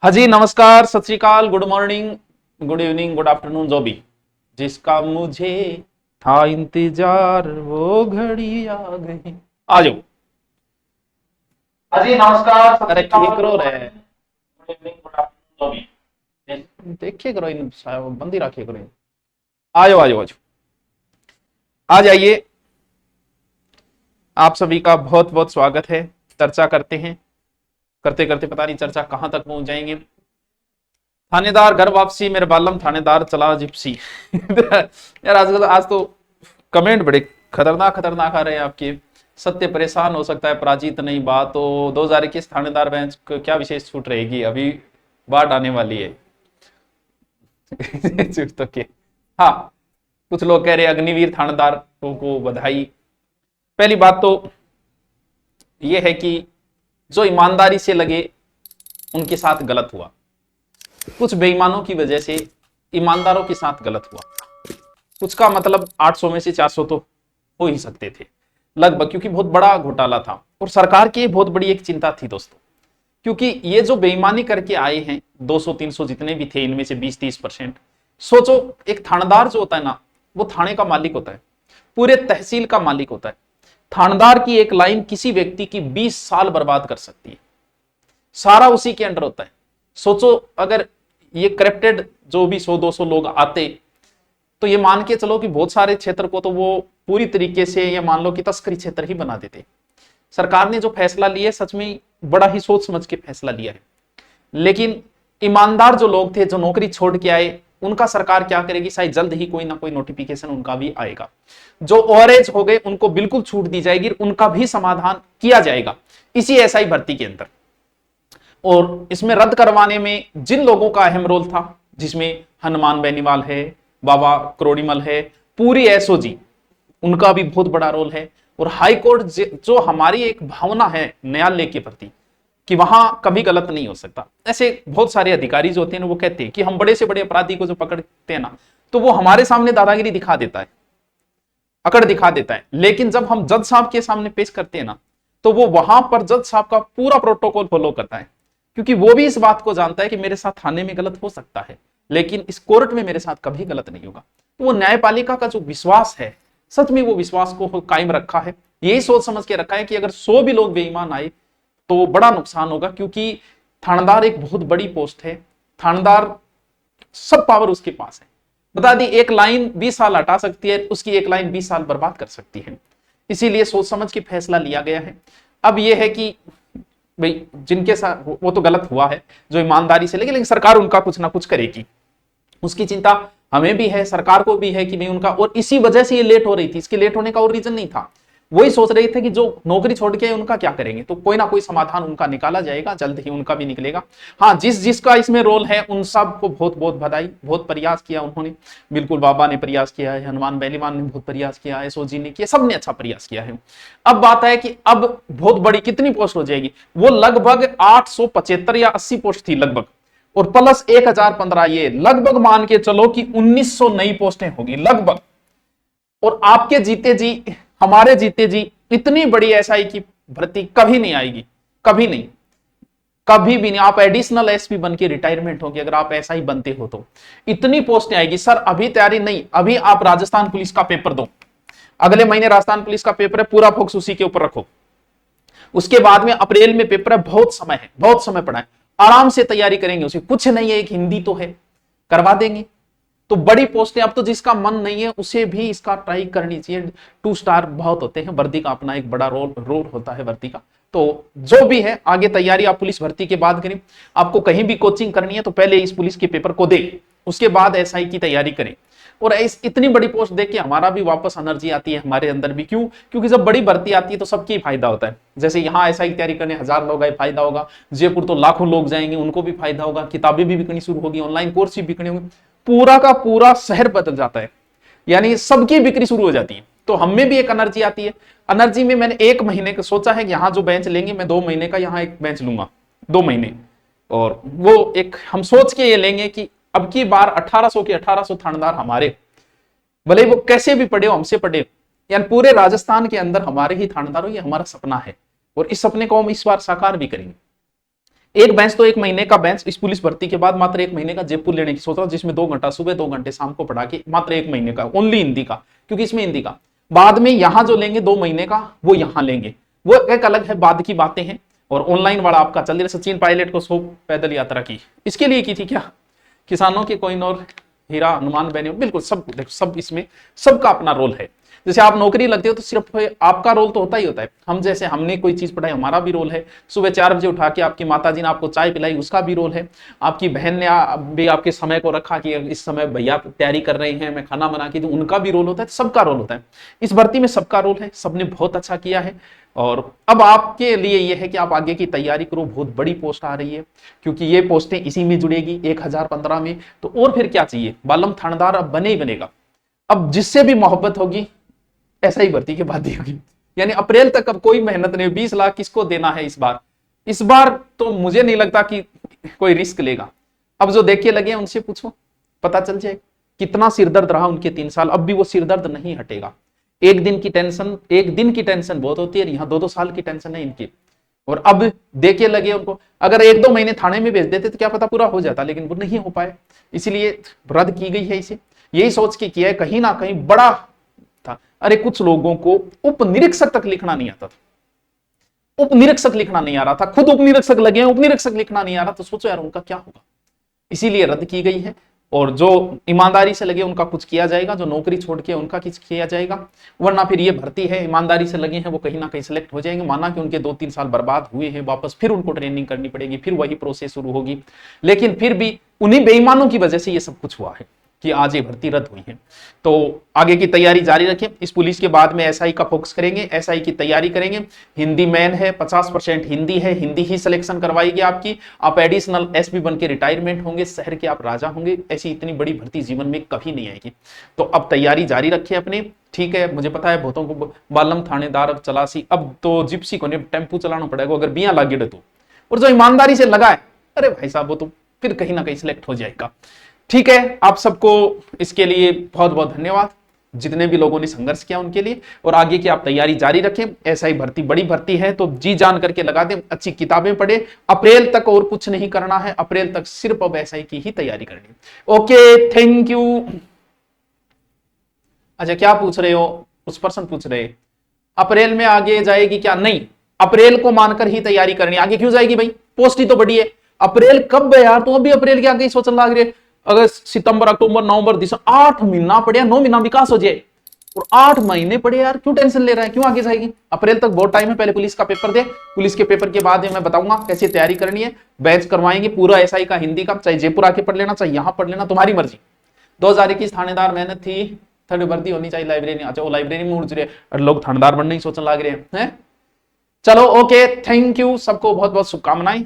हाँ जी, नमस्कार, सत श्री अकाल, good morning, good evening, good afternoon, जो भी जिसका मुझे था इंतजार वो घड़ी आ गई। आ जाओ। हाँ जी नमस्कार, सत अरे श्री ठीक अकाल, करो गुड रे। Morning, good evening, good afternoon, जो भी। देखिए करो इन बंदी रखिए करो। आ जाओ आ जाओ आ जाओ, आ जाइए। आप सभी का बहुत बहुत स्वागत है। चर्चा करते हैं, करते करते पता नहीं चर्चा कहां तक पहुंच जाएंगे। थानेदार घर वापसी, मेरे बालम थानेदार चला जिप्सी। यार आज तो कमेंट बड़े खतरनाक खतरनाक आ रहे हैं आपके। सत्य परेशान हो सकता है, पराजित नहीं बात। तो 2021 थानेदार बेंच को क्या विशेष छूट रहेगी, अभी बाढ़ आने वाली है। छूट तो क्या। हाँ, कुछ लोग कह रहे अग्निवीर थानेदार को बधाई। पहली बात तो यह है कि जो ईमानदारी से लगे उनके साथ गलत हुआ, कुछ बेईमानों की वजह से ईमानदारों के साथ गलत हुआ। कुछ का मतलब 800 में से 400 तो हो ही सकते थे लगभग, क्योंकि बहुत बड़ा घोटाला था और सरकार की बहुत बड़ी एक चिंता थी दोस्तों। क्योंकि ये जो बेईमानी करके आए हैं 200-300 जितने भी थे, इनमें से 20-30%। सोचो, एक थानेदार जो होता है ना, वो थाने का मालिक होता है, पूरे तहसील का मालिक होता है। थानेदार की एक लाइन किसी व्यक्ति की 20 साल बर्बाद कर सकती है, सारा उसी के अंडर होता है। सोचो, अगर ये करप्टेड जो भी 100-200 लोग आते, तो ये मान के चलो कि बहुत सारे क्षेत्र को तो वो पूरी तरीके से ये मान लो कि तस्करी क्षेत्र ही बना देते। सरकार ने जो फैसला लिया सच में बड़ा ही सोच समझ के फैसला लिया है। लेकिन ईमानदार जो लोग थे, जो नौकरी छोड़ के आए, उनका सरकार क्या करेगी, शायद जल्द ही कोई ना कोई नोटिफिकेशन उनका भी आएगा। जो ओवरेज हो गए उनको बिल्कुल छूट दी जाएगी, उनका भी समाधान किया जाएगा इसी एसआई भर्ती के अंदर। और इसमें रद्द करवाने में जिन लोगों का अहम रोल था, जिसमें हनुमान बेनीवाल है, बाबा करोड़ीमल है, पूरी एसओजी, उनका भी बहुत बड़ा रोल है। और हाई कोर्ट जो हमारी एक भावना है न्यायालय के प्रति कि वहां कभी गलत नहीं हो सकता, ऐसे बहुत सारे अधिकारी जो होते हैं वो कहते हैं कि हम बड़े से बड़े अपराधी को जो पकड़ते हैं ना, तो वो हमारे सामने दादागिरी दिखा देता है, अकड़ दिखा देता है। लेकिन जब हम जज साहब के सामने पेश करते हैं ना, तो वो वहां पर जज साहब का पूरा प्रोटोकॉल फॉलो करता है, क्योंकि वो भी इस बात को जानता है कि मेरे साथ थाने में गलत हो सकता है, लेकिन इस कोर्ट में मेरे साथ कभी गलत नहीं होगा। तो वो न्यायपालिका का जो विश्वास है, सच में वो विश्वास को कायम रखा है। यही सोच समझ के रखा है कि अगर 100 भी लोग बेईमान आए तो बड़ा नुकसान होगा, क्योंकि थानेदार एक बहुत बड़ी पोस्ट है। थानेदार सब पावर उसके पास है। बता दी, एक लाइन 20 साल हटा सकती है, उसकी एक लाइन 20 साल बर्बाद कर सकती है। इसीलिए सोच समझ के फैसला लिया गया है। अब यह है कि भाई जिनके साथ वो तो गलत हुआ है, जो ईमानदारी से, लेकिन सरकार उनका कुछ ना कुछ करेगी, उसकी चिंता हमें भी है, सरकार को भी है कि नहीं उनका। और इसी वजह से ये लेट हो रही थी, इसके लेट होने का और रीजन नहीं था। वही सोच रहे थे कि जो नौकरी छोड़ के उनका क्या करेंगे, तो कोई ना कोई समाधान उनका निकाला जाएगा, जल्द ही उनका भी निकलेगा। हाँ, जिसका इसमें रोल है उन सबको बहुत बहुत बधाई, बहुत प्रयास किया उन्होंने। बिल्कुल, बाबा ने प्रयास किया है, हनुमान बेलीवान ने बहुत प्रयास किया है, एसओजी ने किया, सबने अच्छा प्रयास किया है। अब बात है कि अब बहुत बड़ी कितनी पोस्ट हो जाएगी, वो लगभग 875 या 80 पोस्ट थी लगभग, और प्लस 1015, ये लगभग मान के चलो कि 1900 नई पोस्टें होगी लगभग। और आपके जीते जी, हमारे जीते जी, इतनी बड़ी एसआई की भर्ती कभी नहीं आएगी, कभी नहीं, कभी भी नहीं। आप एडिशनल एसपी बन के रिटायरमेंट होगी अगर आप ऐसा ही बनते हो तो इतनी पोस्टें आएगी। सर अभी तैयारी नहीं, अभी आप राजस्थान पुलिस का पेपर दो, अगले महीने राजस्थान पुलिस का पेपर है, पूरा फोकस उसी के ऊपर रखो। उसके बाद में अप्रैल में पेपर है, बहुत समय है, बहुत समय पड़ा है, आराम से तैयारी करेंगे, उसे कुछ नहीं है, एक हिंदी तो है, करवा देंगे। तो बड़ी पोस्टें, अब तो जिसका मन नहीं है उसे भी इसका ट्राई करनी चाहिए। 2 स्टार बहुत होते हैं, वर्दी का अपना एक बड़ा रोल होता है वर्दी का। तो जो भी है आगे तैयारी आप पुलिस भर्ती के बाद करें। आपको कहीं भी कोचिंग करनी है तो पहले इस पुलिस के पेपर को दे, उसके बाद एसआई की तैयारी करें। और इतनी बड़ी पोस्ट देख के हमारा भी वापस एनर्जी आती है हमारे अंदर भी। क्यों? क्योंकि जब बड़ी भर्ती आती है तो सबकी फायदा होता है। जैसे यहाँ एसआई की तैयारी करने 1000 लोग आए, फायदा होगा। जयपुर तो लाखों लोग जाएंगे, उनको भी फायदा होगा। किताबें भी बिकनी शुरू होगी, ऑनलाइन कोर्स भी बिकने होंगे, पूरा का पूरा शहर बदल जाता है, यानी सबकी बिक्री शुरू हो जाती है। तो हमें भी एक एनर्जी आती है। एनर्जी में मैंने 1 महीने का सोचा है कि यहाँ जो बेंच लेंगे, मैं 2 महीने का यहाँ एक बेंच लूंगा, 2 महीने। और वो एक हम सोच के ये लेंगे कि अब की बार 1800 के 1800 थानेदार हमारे, भले वो कैसे भी पढ़े हो, हमसे पढ़े, यानी पूरे राजस्थान के अंदर हमारे ही थानेदार हो, ये हमारा सपना है। और इस सपने को हम इस बार साकार भी करेंगे। एक बेंच तो 1 महीने का बेंच इस पुलिस भर्ती के बाद मात्र 1 महीने का जयपुर लेने की सोच रहा हूं, जिसमें 2 घंटा सुबह 2 घंटे शाम को पढ़ा के मात्र 1 महीने का ओनली हिंदी का, क्योंकि इसमें हिंदी का। बाद में यहां जो लेंगे 2 महीने का वो यहां लेंगे, वो एक अलग है, बाद की बातें हैं। और ऑनलाइन वाला आपका चल रहा। सचिन पायलट को 100 पैदल यात्रा की, इसके लिए की थी क्या? किसानों के कोइन और हीरा हनुमान बहने, बिल्कुल सब देखो, सब इसमें सबका अपना रोल है। जैसे आप नौकरी लगते हो तो सिर्फ आपका रोल तो होता ही होता है। हम जैसे हमने कोई चीज पढ़ाई, हमारा भी रोल है। सुबह 4 बजे उठा के आपकी माताजी ने आपको चाय पिलाई, उसका भी रोल है। आपकी बहन ने भी आपके समय को रखा कि इस समय भैया तैयारी कर रहे हैं, मैं खाना बना के दूं, उनका भी रोल होता है, सबका रोल होता है। इस भर्ती में सबका रोल है, सबने बहुत अच्छा किया है। और अब आपके लिए यह है कि आप आगे की तैयारी करो। बहुत बड़ी पोस्ट आ रही है, क्योंकि ये पोस्टें इसी में जुड़ेगी 1015 में। तो और फिर क्या चाहिए, बालम थानेदार अब बने ही बनेगा। अब जिससे भी मोहब्बत होगी ऐसा ही भर्ती की बात होगी। यानी अप्रैल तक अब कोई मेहनत नहीं, 20 लाख किसको देना है इस बार? इस बार तो मुझे नहीं लगता कि कोई रिस्क लेगा। अब जो देख के लगे उनसे पूछो, पता चल जाएगा कितना सिरदर्द रहा उनके 3 साल। अब भी वो सिरदर्द नहीं हटेगा। एक दिन की टेंशन बहुत होती है, यहाँ 2-2 साल की टेंशन है इनकी। और अब देखे लगे उनको, अगर 1-2 महीने थाने में भेज देते तो क्या पता पूरा हो जाता, लेकिन वो नहीं हो पाए, इसलिए रद्द की गई है इसे। यही सोच के किया है, कहीं ना कहीं बड़ा था। अरे कुछ लोगों को उप निरीक्षक तक लिखना नहीं आता था, उप निरीक्षक लिखना नहीं आ रहा था, खुद उप निरीक्षक लगे हैं, उप निरीक्षक लिखना नहीं आ रहा, तो सोचो यार उनका क्या होगा। इसीलिए रद्द की गई है। और जो ईमानदारी से लगे उनका कुछ किया जाएगा, जो नौकरी छोड़ के उनका कुछ किया जाएगा, वरना फिर ये भर्ती है, ईमानदारी से लगे हैं वो कहीं ना कहीं सिलेक्ट हो जाएंगे। माना कि उनके 2-3 साल बर्बाद हुए हैं, वापस फिर उनको ट्रेनिंग करनी पड़ेगी, फिर वही प्रोसेस शुरू होगी। लेकिन फिर भी उन्हीं बेईमानों की वजह से ये सब कुछ हुआ है कि आज ये भर्ती रद्द हुई है। तो आगे की तैयारी जारी रखें। इस पुलिस के बाद में एसआई का फोकस करेंगे, एसआई की तैयारी करेंगे। हिंदी मेन है, 50% हिंदी है, हिंदी ही सिलेक्शन करवाएगी आपकी। आप एडिशनल एसपी बन के रिटायरमेंट होंगे, शहर के आप राजा होंगे। ऐसी इतनी बड़ी भर्ती जीवन में कभी नहीं आएगी। तो अब तैयारी जारी रखें अपने। ठीक है, मुझे पता है बहुतों को बालम थानेदार, अब चलासी, अब तो जिप्सी को टेम्पू चलाना पड़ेगा अगर बिया लागे तो। और जो ईमानदारी से लगा है, अरे भाई साहब वो तो फिर कहीं ना कहीं सिलेक्ट हो जाएगा। ठीक है, आप सबको इसके लिए बहुत बहुत धन्यवाद, जितने भी लोगों ने संघर्ष किया उनके लिए। और आगे की आप तैयारी जारी रखें। एसआई भर्ती बड़ी भर्ती है, तो जी जान करके लगा दें, अच्छी किताबें पढ़े। अप्रैल तक और कुछ नहीं करना है, अप्रैल तक सिर्फ अब एसआई की ही तैयारी करनी। Okay, thank you. अच्छा, क्या पूछ रहे हो? उस पर्सन पूछ रहे अप्रैल में आगे जाएगी क्या? नहीं, अप्रैल को मानकर ही तैयारी करनी। आगे क्यों जाएगी भाई, पोस्ट ही तो बड़ी है। अप्रैल कब है यार, तुम अभी अप्रैल के आगे ही सोचने लग रहे। अगस्त, सितंबर, अक्टूबर, नवंबर, दिसंबर, 8 महीना पड़े, 9 महीना विकास हो जाए। और 8 महीने पड़े यार, क्यों टेंशन ले रहा है, क्यों आगे जाएगी? अप्रैल तक बहुत टाइम है। पहले पुलिस का पेपर दे, पुलिस के पेपर के बाद मैं बताऊंगा कैसे तैयारी करनी है। बैच करवाएंगे पूरा एसआई का हिंदी का, चाहे जयपुर आके पढ़ लेना, चाहे यहां पढ़ लेना, तुम्हारी मर्जी। 2021 थानेदार मेहनत थी, थर्ड वर्दी होनी चाहिए लाइब्रेरी। अच्छा, वो लाइब्रेरी में उड़ रहे और लोग थानेदार बनने ही सोचने लग रहे हैं। चलो ओके, थैंक यू, सबको बहुत बहुत शुभकामनाएं।